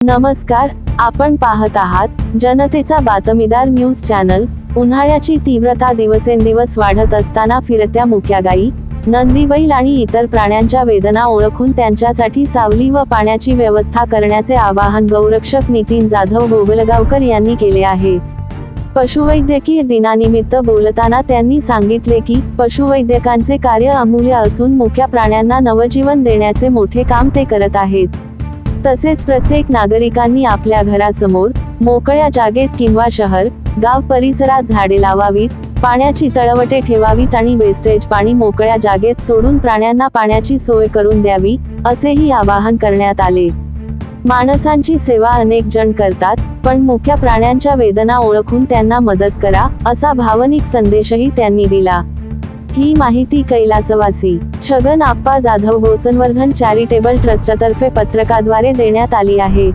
नमस्कार, आपण पाहत आहात जनतेचा बातमीदार न्यूज चॅनल। उन्हाळ्याची तीव्रता दिवसेंदिवस वाढत असताना फिरत्या मुक्या गायी, नंदी, बैल आणि इतर प्राण्यांच्या वेदना ओळखून त्यांच्यासाठी सावली व पाण्याची व्यवस्था करण्याचे आवाहन गौरक्षक नितीन जाधव गोगलगावकर यांनी केले आहे। पशुवैद्यकीय दिनानिमित्त बोलताना त्यांनी सांगितले की पशुवैद्यकांचे कार्य अमूल्य असून मुक्या प्राण्यांना नवजीवन देण्याचे मोठे काम ते करत आहेत। तसेच प्रत्येक नागरिकांनी आपल्या घरासमोर मोकळ्या जागेत किंवा शहर गाव परिसरात झाडे लावावीत, पाण्याची तळवटे ठेवावीत आणि वेस्टेज पाणी मोकळ्या जागेत सोडून प्राण्यांना पाण्याची सोय करून द्यावी, असेही आवाहन करण्यात आले। माणसांची सेवा अनेक जण करतात, पण मुक्या प्राण्यांच्या वेदना ओळखून त्यांना मदत करा, असा भावनिक संदेशही त्यांनी दिला। ही माहिती कैलासवासी छगन आप्पा जाधव गोसंवर्धन चॅरिटेबल ट्रस्टतर्फे पत्रकाद्वारे देण्यात आली आहे।